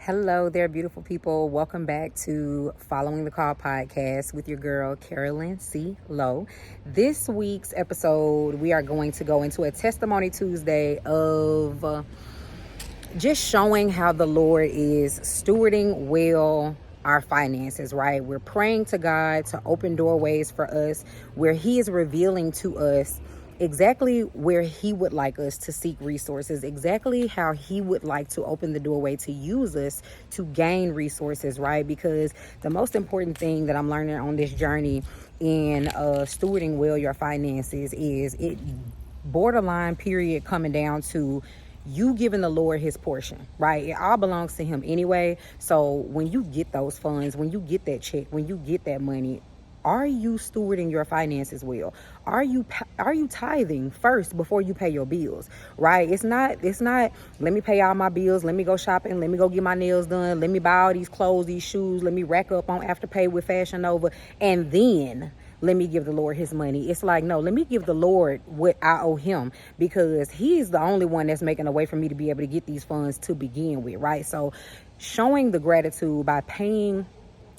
Hello there, beautiful people. Welcome back to Following the Call podcast with your girl, Carolyn C. Lowe. This week's episode, we are going to go into a Testimony Tuesday of just showing how the Lord is stewarding well our finances, right? We're praying to God to open doorways for us where He is revealing to us exactly where He would like us to seek resources, exactly how He would like to open the doorway to use us to gain resources, right? Because the most important thing that I'm learning on this journey in stewarding well your finances is it borderline period coming down to you giving the Lord His portion, right? It all belongs to Him anyway. So when you get those funds, when you get that check, when you get that money, are you stewarding your finances well? Are you tithing first before you pay your bills, right? It's not, let me pay all my bills. Let me go shopping. Let me go get my nails done. Let me buy all these clothes, these shoes. Let me rack up on Afterpay with Fashion Nova. And then let me give the Lord His money. It's like, no, let me give the Lord what I owe Him, because He's the only one that's making a way for me to be able to get these funds to begin with, right? So showing the gratitude by paying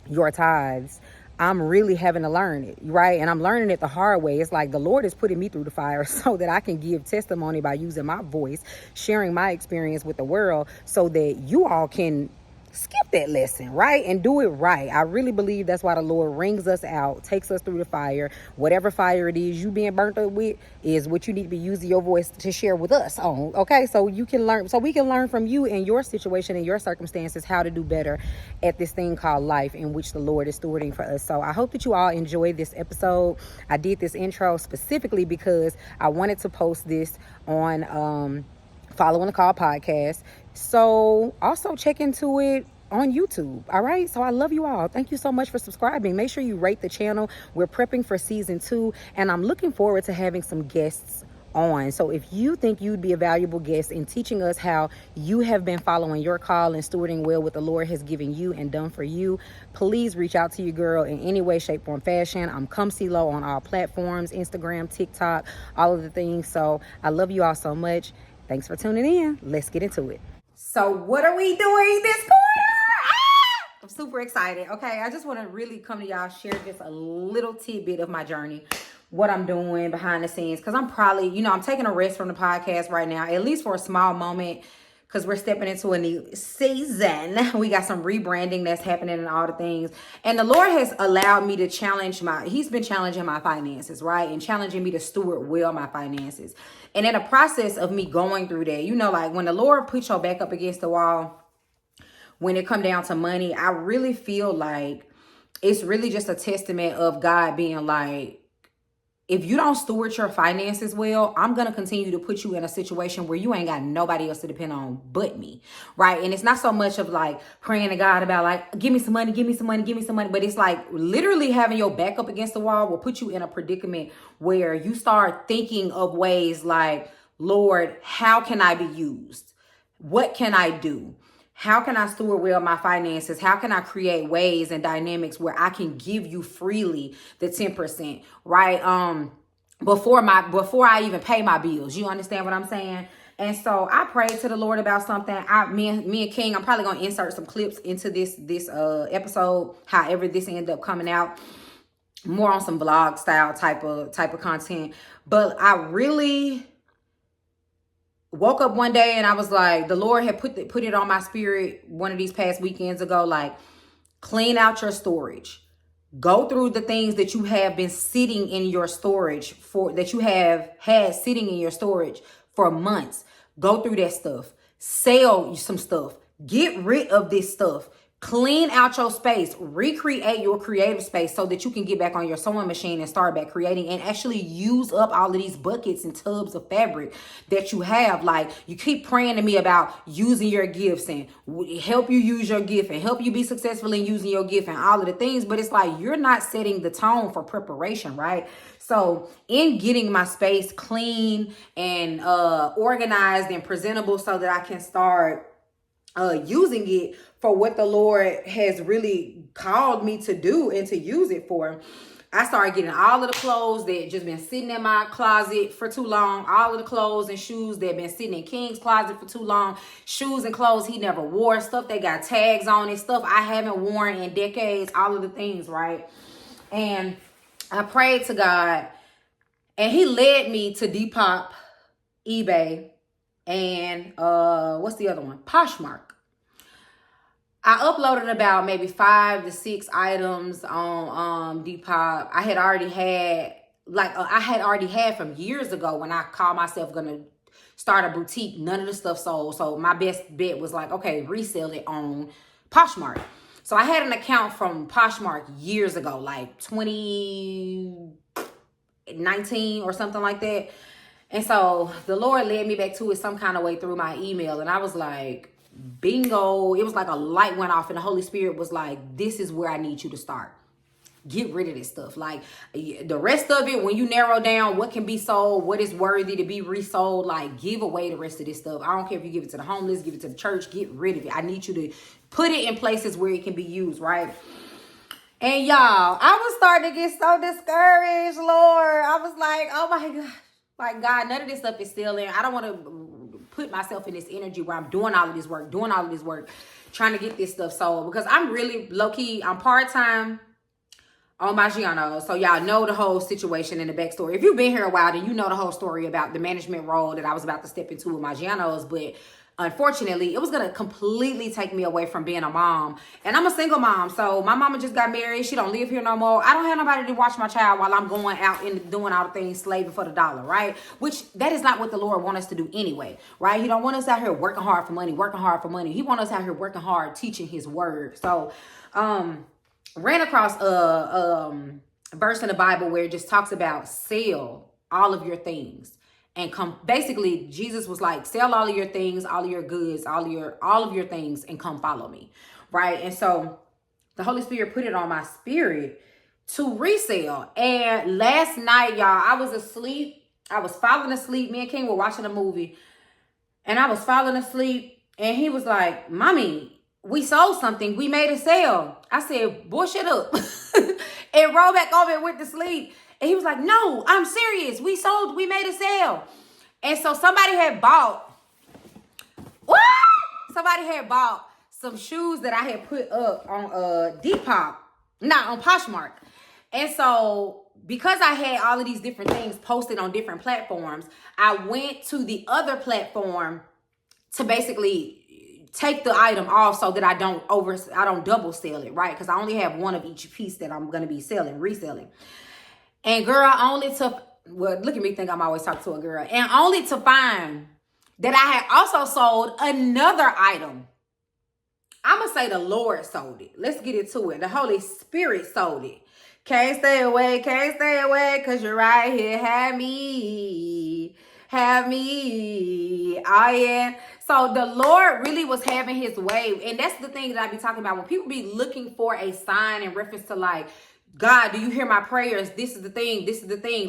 your tithes, I'm really having to learn it, right? And I'm learning it the hard way. It's like the Lord is putting me through the fire so that I can give testimony by using my voice, sharing my experience with the world so that you all can skip that lesson, right? And do it right. I really believe that's why the Lord rings us out, takes us through the fire. Whatever fire it is you being burnt up with is what you need to be using your voice to share with us on. Okay, so you can learn, so we can learn from you and your situation and your circumstances how to do better at this thing called life, in which the Lord is stewarding for us. So I hope that you all enjoyed this episode. I did this intro specifically because I wanted to post this on Following the Call podcast. So also check into it on YouTube. All right. So I love you all. Thank you so much for subscribing. Make sure you rate the channel. We're prepping for season 2, and I'm looking forward to having some guests on. So if you think you'd be a valuable guest in teaching us how you have been following your call and stewarding well what the Lord has given you and done for you, please reach out to your girl in any way, shape, form, fashion. I'm Come See Low on all platforms, Instagram, TikTok, all of the things. So I love you all so much. Thanks for tuning in. Let's get into it. So what are we doing this quarter? I'm super excited. Okay, I just want to really come to y'all, share just a little tidbit of my journey, what I'm doing behind the scenes, because I'm probably, I'm taking a rest from the podcast right now, at least for a small moment, because we're stepping into a new season. We got some rebranding that's happening and all the things. And the Lord has allowed me to He's been challenging my finances, right? And challenging me to steward well my finances. And in the process of me going through that, like when the Lord puts your back up against the wall, when it come down to money, I really feel like it's really just a testament of God being like, if you don't steward your finances well, I'm going to continue to put you in a situation where you ain't got nobody else to depend on but me, right? And it's not so much of like praying to God about like, give me some money, give me some money, give me some money. But it's like literally having your back up against the wall will put you in a predicament where you start thinking of ways like, Lord, how can I be used? What can I do? How can I steward well my finances? How can I create ways and dynamics where I can give you freely the 10%, right? Before I even pay my bills. You understand what I'm saying? And so I prayed to the Lord about something. Me and King, I'm probably gonna insert some clips into this episode, however this end up coming out, more on some vlog style type of content. But I really woke up one day and I was like, the Lord had put it on my spirit one of these past weekends ago, like, clean out your storage. Go through the things that you have been sitting in your storage that you have had sitting in your storage for months. Go through that stuff. Sell some stuff. Get rid of this stuff. Clean out your space, recreate your creative space so that you can get back on your sewing machine and start back creating and actually use up all of these buckets and tubs of fabric that you have. Like, you keep praying to me about using your gifts and help you use your gift and help you be successful in using your gift and all of the things. But it's like, you're not setting the tone for preparation, right? So in getting my space clean and organized and presentable so that I can start using it for what the Lord has really called me to do and to use it for, I started getting all of the clothes that just been sitting in my closet for too long. All of the clothes and shoes that been sitting in King's closet for too long. Shoes and clothes he never wore. Stuff that got tags on it. Stuff I haven't worn in decades. All of the things, right? And I prayed to God. And he led me to Depop, eBay, and what's the other one? Poshmark. I uploaded about maybe 5 to 6 items on Depop. I had already had from years ago when I called myself gonna start a boutique. None of the stuff sold. So my best bet was like, okay, resell it on Poshmark. So I had an account from Poshmark years ago, like 2019 or something like that. And so the Lord led me back to it some kind of way through my email. And I was like, bingo. It was like a light went off and the Holy Spirit was like, this is where I need you to start. Get rid of this stuff. Like the rest of it, when you narrow down what can be sold, what is worthy to be resold, like give away the rest of this stuff. I don't care if you give it to the homeless, give it to the church, get rid of it. I need you to put it in places where it can be used, right? And y'all, I was starting to get so discouraged, Lord. I was like, oh my God. Like, God, none of this stuff is still in. I don't want to put myself in this energy where I'm doing all of this work, trying to get this stuff sold. Because I'm really low-key, I'm part-time on my Giano. So y'all know the whole situation and the backstory. If you've been here a while, then you know the whole story about the management role that I was about to step into with my Gianos. But unfortunately, it was going to completely take me away from being a mom. And I'm a single mom. So my mama just got married. She don't live here no more. I don't have nobody to watch my child while I'm going out and doing all the things, slaving for the dollar, right? Which that is not what the Lord wants us to do anyway, right? He don't want us out here working hard for money. He wants us out here working hard, teaching his word. So, ran across a verse in the Bible where it just talks about sell all of your things. And basically, Jesus was like, sell all of your things, all of your goods, all of your things, and come follow me, right? And so the Holy Spirit put it on my spirit to resell. And last night, y'all, I was asleep. I was falling asleep. Me and King were watching a movie, and I was falling asleep. And he was like, "Mommy, we sold something. We made a sale." I said, "Boy, shut up," and rolled back over and went to sleep. And he was like, "No, I'm serious. We made a sale." And so somebody had bought some shoes that I had put up on Depop, not on Poshmark. And so because I had all of these different things posted on different platforms, I went to the other platform to basically take the item off so that I don't double sell it, right? Because I only have one of each piece that I'm going to be reselling. And girl, look at me think I'm always talking to a girl. And only to find that I had also sold another item. I'm going to say the Lord sold it. Let's get into it. The Holy Spirit sold it. Can't stay away, because you're right here. Have me. Oh, yeah. So the Lord really was having his way. And that's the thing that I be talking about. When people be looking for a sign in reference to like, God, do you hear my prayers? This is the thing.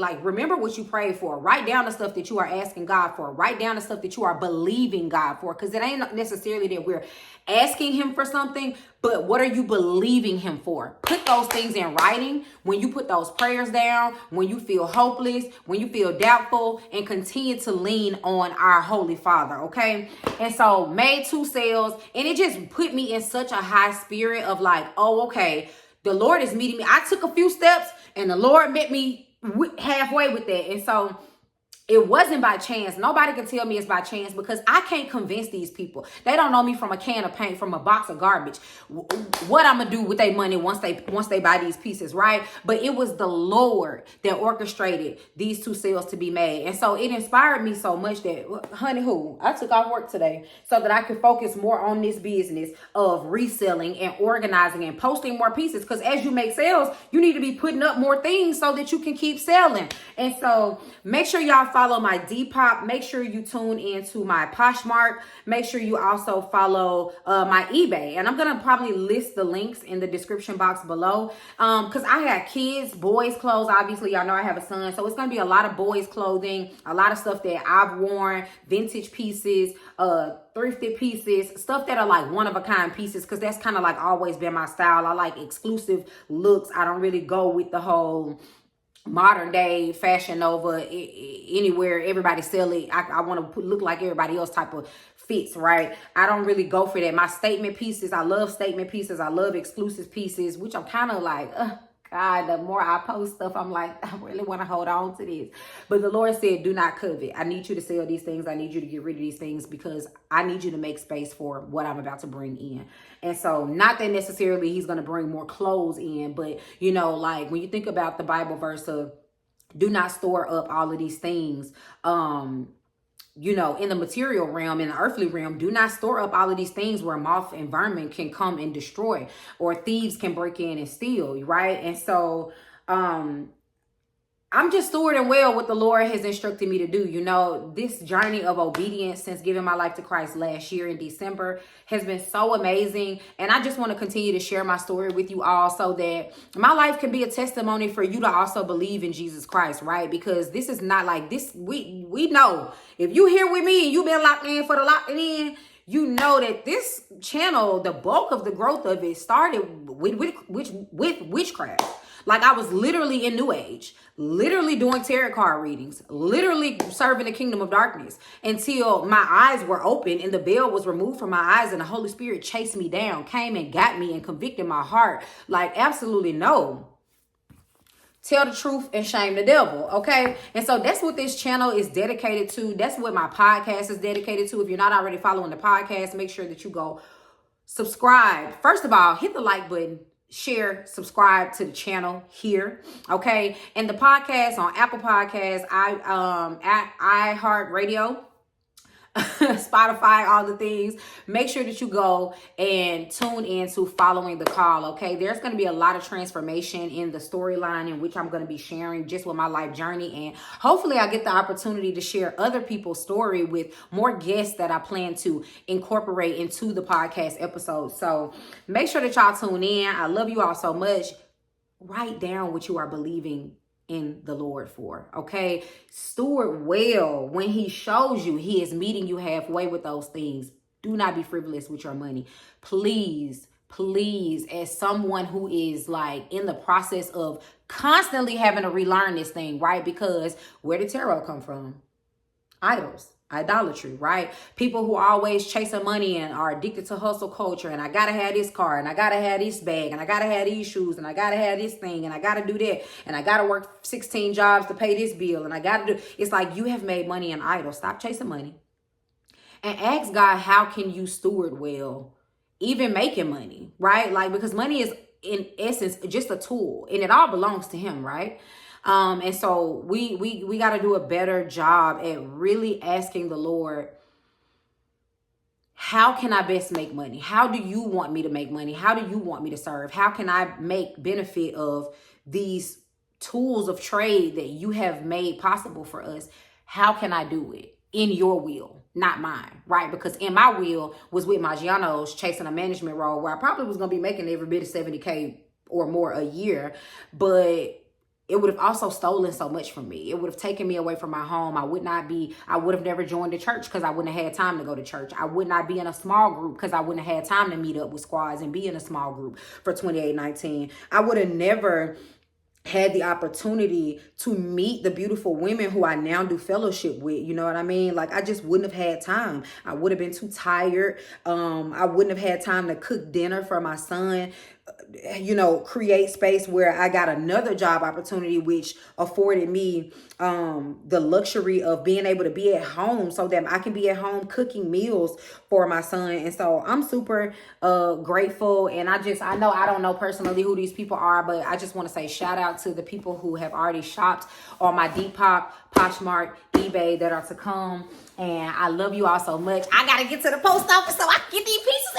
Like, remember what you prayed for. Write down the stuff that you are asking God for. Write down the stuff that you are believing God for. Because it ain't necessarily that we're asking him for something, but what are you believing him for? Put those things in writing. When you put those prayers down, when you feel hopeless, when you feel doubtful, and continue to lean on our Holy Father, okay? And so made 2 sales, and it just put me in such a high spirit of like, oh, okay, the Lord is meeting me. I took a few steps and the Lord met me halfway with that. And so it wasn't by chance. Nobody can tell me it's by chance because I can't convince these people. They don't know me from a can of paint, from a box of garbage. What I'm going to do with their money once they buy these pieces, right? But it was the Lord that orchestrated these 2 sales to be made. And so it inspired me so much that, honey, I took off work today so that I could focus more on this business of reselling and organizing and posting more pieces. Because as you make sales, you need to be putting up more things so that you can keep selling. And so make sure y'all follow follow my Depop. Make sure you tune into my Poshmark. Make sure you also follow my eBay. And I'm going to probably list the links in the description box below. Because I had kids, boys' clothes. Obviously, y'all know I have a son. So it's going to be a lot of boys' clothing, a lot of stuff that I've worn, vintage pieces, thrifted pieces, stuff that are like one-of-a-kind pieces, because that's kind of like always been my style. I like exclusive looks. I don't really go with the whole modern day Fashion Nova anywhere everybody sell it. I want to look like everybody else type of fits, right? I don't really go for that. My statement pieces, I love statement pieces. I love exclusive pieces, which I'm kind of like, God, the more I post stuff, I'm like, I really want to hold on to this. But the Lord said, do not covet. I need you to sell these things. I need you to get rid of these things because I need you to make space for what I'm about to bring in. And so not that necessarily he's going to bring more clothes in, but you know, like when you think about the Bible verse of do not store up all of these things, you know, in the material realm, in the earthly realm, do not store up all of these things where moth and vermin can come and destroy, or thieves can break in and steal, right? And so, I'm just stewarding well what the Lord has instructed me to do. You know, this journey of obedience since giving my life to Christ last year in December has been so amazing. And I just want to continue to share my story with you all so that my life can be a testimony for you to also believe in Jesus Christ, right? Because this is not like this. We know if you here with me and you've been locked in for the locked in, you know that this channel, the bulk of the growth of it started with witchcraft. Like I was literally in New Age, literally doing tarot card readings, literally serving the kingdom of darkness until my eyes were open and the veil was removed from my eyes and the Holy Spirit chased me down, came and got me and convicted my heart. Like absolutely no. Tell the truth and shame the devil, okay? And so that's what this channel is dedicated to. That's what my podcast is dedicated to. If you're not already following the podcast, make sure that you go subscribe. First of all, hit the like button. Share, subscribe to the channel here, okay? And the podcast on Apple Podcasts, iHeartRadio, Spotify, all the things. Make sure that you go and tune in to Following the Call, okay? There's going to be a lot of transformation in the storyline in which I'm going to be sharing just with my life journey. And hopefully I get the opportunity to share other people's story with more guests that I plan to incorporate into the podcast episode. So make sure that y'all tune in. I love you all so much. Write down what you are believing in the Lord for, okay? Steward well when he shows you he is meeting you halfway with those things. Do not be frivolous with your money. Please, as someone who is like in the process of constantly having to relearn this thing, right? Because where did tarot come from? Idols. Idolatry, right? People who are always chasing money and are addicted to hustle culture, and I gotta have this car, and I gotta have this bag, and I gotta have these shoes, and I gotta have this thing, and I gotta do that, and I gotta work 16 jobs to pay this bill, and I gotta do. It's like you have made money an idol. Stop chasing money and ask God, how can you steward well, even making money, right? Like, because money is in essence just a tool, and it all belongs to him, right? And so we got to do a better job at really asking the Lord, how can I best make money? How do you want me to make money? How do you want me to serve? How can I make benefit of these tools of trade that you have made possible for us? How can I do it in your will, not mine, right? Because in my will was with Maggiano's chasing a management role where I probably was going to be making every bit of $70K or more a year, but it would have also stolen so much from me. It would have taken me away from my home. I would have never joined the church because I wouldn't have had time to go to church. I would not be in a small group because I wouldn't have had time to meet up with squads and be in a small group for 2819. I would have never had the opportunity to meet the beautiful women who I now do fellowship with. You know what I mean? Like, I just wouldn't have had time. I would have been too tired. I wouldn't have had time to cook dinner for my son, you know, create space where I got another job opportunity, which afforded me the luxury of being able to be at home so that I can be at home cooking meals for my son. And so I'm super grateful. And I know I don't know personally who these people are, but I just want to say shout out to the people who have already shopped on my Depop, Poshmark, eBay that are to come. And I love you all so much. I got to get to the post office so I can get these pieces